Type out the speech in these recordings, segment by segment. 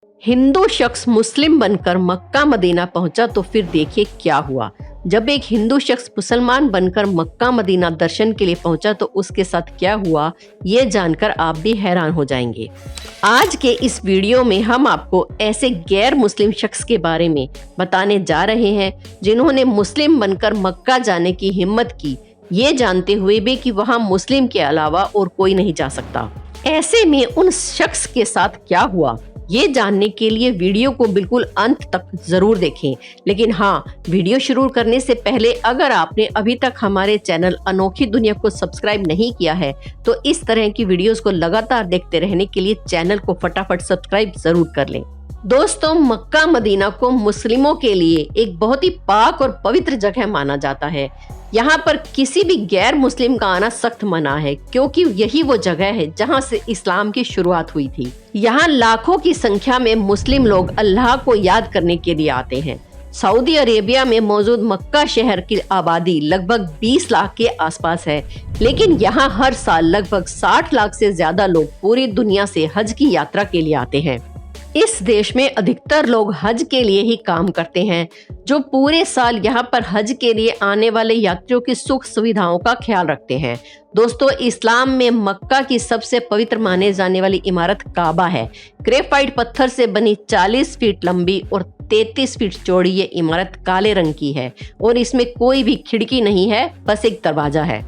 हिंदू शख्स मुस्लिम बनकर Mecca Medina पहुंचा तो फिर देखिए क्या हुआ। जब एक हिंदू शख्स मुसलमान बनकर मक्का मदीना दर्शन के लिए पहुंचा तो उसके साथ क्या हुआ, ये जानकर आप भी हैरान हो जाएंगे। आज के इस वीडियो में हम आपको ऐसे गैर मुस्लिम शख्स के बारे में बताने जा रहे हैं जिन्होंने मुस्लिम बनकर मक्का जाने की हिम्मत की, ये जानते हुए भी कि वहां मुस्लिम के अलावा और कोई नहीं जा सकता। ऐसे में उन शख्स के साथ क्या हुआ, ये जानने के लिए वीडियो को बिल्कुल अंत तक जरूर देखें। लेकिन हाँ, वीडियो शुरू करने से पहले अगर आपने अभी तक हमारे चैनल अनोखी दुनिया को सब्सक्राइब नहीं किया है तो इस तरह की वीडियोस को लगातार देखते रहने के लिए चैनल को फटाफट सब्सक्राइब जरूर कर लें। दोस्तों, मक्का मदीना को मुस्लिमों के लिए एक बहुत ही पाक और पवित्र जगह माना जाता है। यहाँ पर किसी भी गैर मुस्लिम का आना सख्त मना है, क्योंकि यही वो जगह है जहाँ से इस्लाम की शुरुआत हुई थी। यहाँ लाखों की संख्या में मुस्लिम लोग अल्लाह को याद करने के लिए आते हैं। सऊदी अरेबिया में मौजूद मक्का शहर की आबादी लगभग 20 लाख के आसपास है, लेकिन यहाँ हर साल लगभग 60 लाख से ज्यादा लोग पूरी दुनिया से हज की यात्रा के लिए आते हैं। इस देश में अधिकतर लोग हज के लिए ही काम करते हैं, जो पूरे साल यहाँ पर हज के लिए आने वाले यात्रियों की सुख सुविधाओं का ख्याल रखते हैं। दोस्तों, इस्लाम में मक्का की सबसे पवित्र माने जाने वाली इमारत काबा है। ग्रेफाइट पत्थर से बनी 40 फीट लंबी और 33 फीट चौड़ी ये इमारत काले रंग की है और इसमें कोई भी खिड़की नहीं है, बस एक दरवाजा है।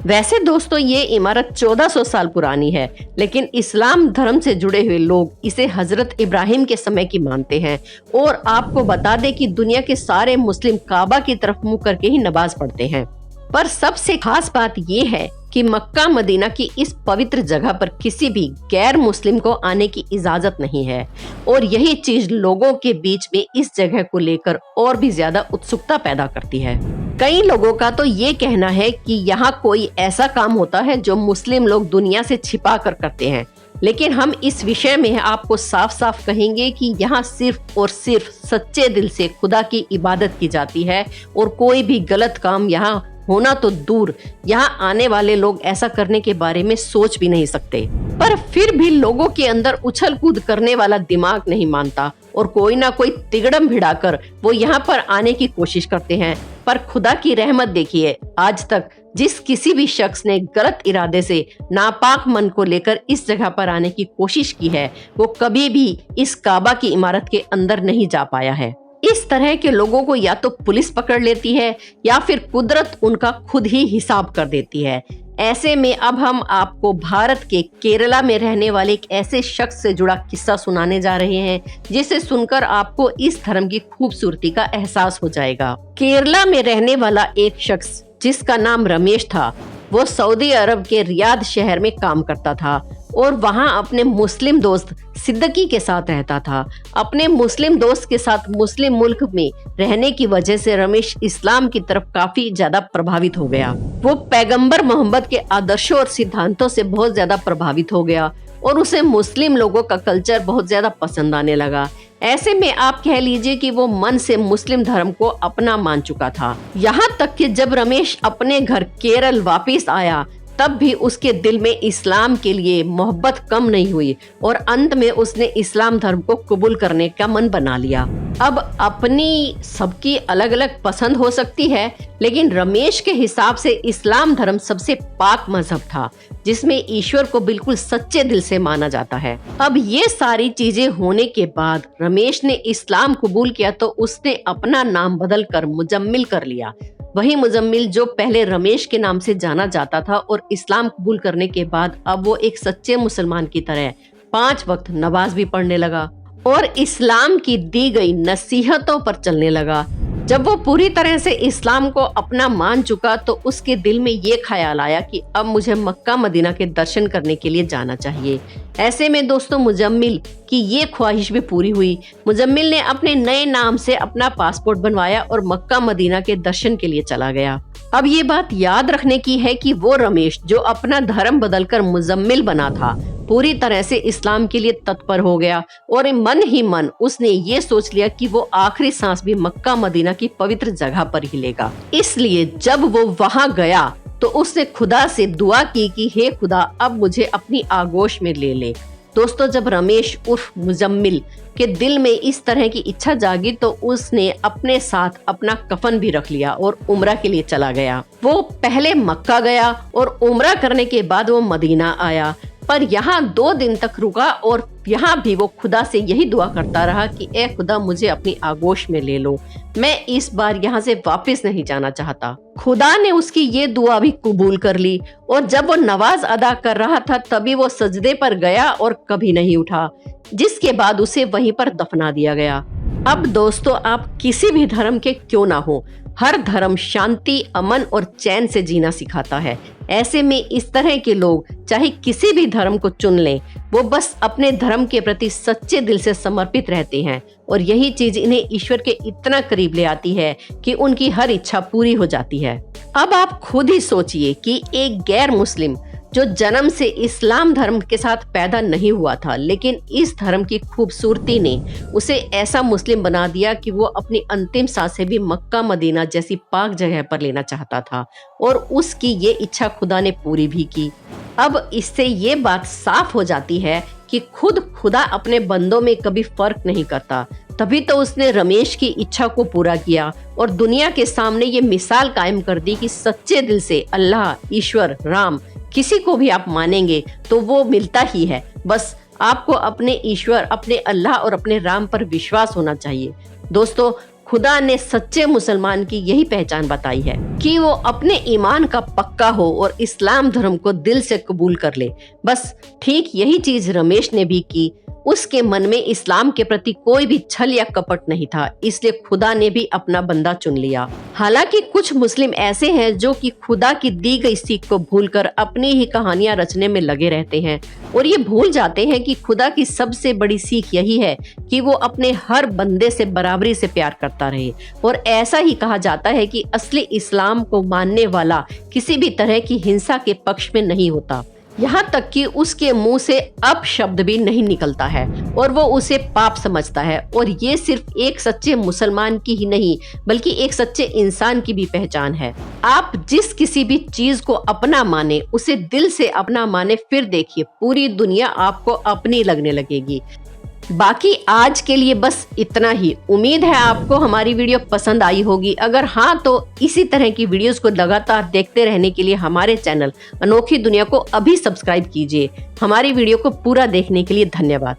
वैसे दोस्तों, ये इमारत 1400 साल पुरानी है, लेकिन इस्लाम धर्म से जुड़े हुए लोग इसे हजरत इब्राहिम के समय की मानते हैं। और आपको बता दें कि दुनिया के सारे मुस्लिम काबा की तरफ मुंह करके ही नमाज पढ़ते हैं। पर सबसे खास बात ये है कि मक्का मदीना की इस पवित्र जगह पर किसी भी गैर मुस्लिम को आने की इजाजत नहीं है, और यही चीज लोगों के बीच में इस जगह को लेकर और भी ज्यादा उत्सुकता पैदा करती है। कई लोगों का तो ये कहना है कि यहाँ कोई ऐसा काम होता है जो मुस्लिम लोग दुनिया से छिपा कर करते हैं, लेकिन हम इस विषय में आपको साफ साफ कहेंगे कि यहाँ सिर्फ और सिर्फ सच्चे दिल से खुदा की इबादत की जाती है, और कोई भी गलत काम यहाँ होना तो दूर, यहाँ आने वाले लोग ऐसा करने के बारे में सोच भी नहीं सकते। पर फिर भी लोगों के अंदर उछल कूद करने वाला दिमाग नहीं मानता, और कोई ना कोई तिगड़म भिड़ाकर वो यहाँ पर आने की कोशिश करते हैं। पर खुदा की रहमत देखिए, आज तक जिस किसी भी शख्स ने गलत इरादे से नापाक मन को लेकर इस जगह पर आने की कोशिश की है, वो कभी भी इस काबा की इमारत के अंदर नहीं जा पाया है। इस तरह के लोगों को या तो पुलिस पकड़ लेती है या फिर कुदरत उनका खुद ही हिसाब कर देती है। ऐसे में अब हम आपको भारत के केरला में रहने वाले एक ऐसे शख्स से जुड़ा किस्सा सुनाने जा रहे हैं, जिसे सुनकर आपको इस धर्म की खूबसूरती का एहसास हो जाएगा। केरला में रहने वाला एक शख्स जिसका नाम रमेश था, वो सऊदी अरब के रियाद शहर में काम करता था और वहाँ अपने मुस्लिम दोस्त सिद्दीकी के साथ रहता था। अपने मुस्लिम दोस्त के साथ मुस्लिम मुल्क में रहने की वजह से रमेश इस्लाम की तरफ काफी ज्यादा प्रभावित हो गया। वो पैगंबर मोहम्मद के आदर्शों और सिद्धांतों से बहुत ज्यादा प्रभावित हो गया और उसे मुस्लिम लोगों का कल्चर बहुत ज्यादा पसंद आने लगा। ऐसे में आप कह लीजिए कि वो मन से मुस्लिम धर्म को अपना मान चुका था। यहाँ तक कि जब रमेश अपने घर केरल वापस आया, तब भी उसके दिल में इस्लाम के लिए मोहब्बत कम नहीं हुई और अंत में उसने इस्लाम धर्म को कबूल करने का मन बना लिया। अब अपनी सबकी अलग अलग पसंद हो सकती है, लेकिन रमेश के हिसाब से इस्लाम धर्म सबसे पाक मजहब था, जिसमें ईश्वर को बिल्कुल सच्चे दिल से माना जाता है। अब ये सारी चीजें होने के बाद रमेश ने इस्लाम कबूल किया तो उसने अपना नाम बदलकर मुजम्मिल कर लिया। वही मुजम्मिल जो पहले रमेश के नाम से जाना जाता था, और इस्लाम कबूल करने के बाद अब वो एक सच्चे मुसलमान की तरह 5 वक्त नमाज भी पढ़ने लगा और इस्लाम की दी गई नसीहतों पर चलने लगा। जब वो पूरी तरह से इस्लाम को अपना मान चुका तो उसके दिल में ये ख्याल आया कि अब मुझे मक्का मदीना के दर्शन करने के लिए जाना चाहिए। ऐसे में दोस्तों, मुजम्मिल की ये ख्वाहिश भी पूरी हुई। मुजम्मिल ने अपने नए नाम से अपना पासपोर्ट बनवाया और मक्का मदीना के दर्शन के लिए चला गया। अब ये बात याद रखने की है कि वो रमेश जो अपना धर्म बदलकर मुजम्मिल बना था, पूरी तरह से इस्लाम के लिए तत्पर हो गया और मन ही मन उसने ये सोच लिया कि वो आखिरी सांस भी मक्का मदीना की पवित्र जगह पर ही लेगा। इसलिए जब वो वहां गया तो उसने खुदा से दुआ की कि हे खुदा, अब मुझे अपनी आगोश में ले ले। दोस्तों, जब रमेश उर्फ मुजम्मिल के दिल में इस तरह की इच्छा जागी तो उसने अपने साथ अपना कफन भी रख लिया और उम्रा के लिए चला गया। वो पहले मक्का गया और उम्रा करने के बाद वो मदीना आया, पर यहाँ 2 दिन तक रुका और यहाँ भी वो खुदा से यही दुआ करता रहा कि ए खुदा, मुझे अपनी आगोश में ले लो, मैं इस बार यहाँ से वापस नहीं जाना चाहता। खुदा ने उसकी ये दुआ भी कबूल कर ली और जब वो नमाज अदा कर रहा था तभी वो सजदे पर गया और कभी नहीं उठा, जिसके बाद उसे वहीं पर दफना दिया गया। अब दोस्तों, आप किसी भी धर्म के क्यों ना हो, हर धर्म शांति, अमन और चैन से जीना सिखाता है। ऐसे में इस तरह के लोग चाहे किसी भी धर्म को चुन लें, वो बस अपने धर्म के प्रति सच्चे दिल से समर्पित रहते हैं और यही चीज इन्हें ईश्वर के इतना करीब ले आती है कि उनकी हर इच्छा पूरी हो जाती है। अब आप खुद ही सोचिए कि एक गैर मुस्लिम जो जन्म से इस्लाम धर्म के साथ पैदा नहीं हुआ था, लेकिन इस धर्म की खूबसूरती ने उसे ऐसा मुस्लिम बना दिया कि वो अपनी अंतिम सांसें भी मक्का मदीना जैसी पाक जगह पर लेना चाहता था और उसकी ये इच्छा खुदा ने पूरी भी की। अब इससे ये बात साफ हो जाती है कि खुद खुदा अपने बंदों में कभी फर्क नहीं करता। तभी तो उसने रमेश की इच्छा को पूरा किया और दुनिया के सामने ये मिसाल कायम कर दी कि सच्चे दिल से अल्लाह, ईश्वर, राम किसी को भी आप मानेंगे तो वो मिलता ही है। बस आपको अपने ईश्वर, अपने अल्लाह और अपने राम पर विश्वास होना चाहिए। दोस्तों, खुदा ने सच्चे मुसलमान की यही पहचान बताई है कि वो अपने ईमान का पक्का हो और इस्लाम धर्म को दिल से कबूल कर ले। बस ठीक यही चीज रमेश ने भी की। उसके मन में इस्लाम के प्रति कोई भी छल या कपट नहीं था, इसलिए खुदा ने भी अपना बंदा चुन लिया। हालांकि कुछ मुस्लिम ऐसे हैं जो कि खुदा की दी गई सीख को भूलकर अपनी ही कहानियां रचने में लगे रहते हैं और ये भूल जाते हैं कि खुदा की सबसे बड़ी सीख यही है कि वो अपने हर बंदे से बराबरी से प्यार करता रहे। और ऐसा ही कहा जाता है कि असली इस्लाम को मानने वाला किसी भी तरह की हिंसा के पक्ष में नहीं होता, यहाँ तक कि उसके मुंह से अपशब्द भी नहीं निकलता है और वो उसे पाप समझता है। और ये सिर्फ एक सच्चे मुसलमान की ही नहीं बल्कि एक सच्चे इंसान की भी पहचान है। आप जिस किसी भी चीज को अपना माने, उसे दिल से अपना माने, फिर देखिए पूरी दुनिया आपको अपनी लगने लगेगी। बाकी आज के लिए बस इतना ही। उम्मीद है आपको हमारी वीडियो पसंद आई होगी। अगर हाँ तो इसी तरह की वीडियोस को लगातार देखते रहने के लिए हमारे चैनल अनोखी दुनिया को अभी सब्सक्राइब कीजिए। हमारी वीडियो को पूरा देखने के लिए धन्यवाद।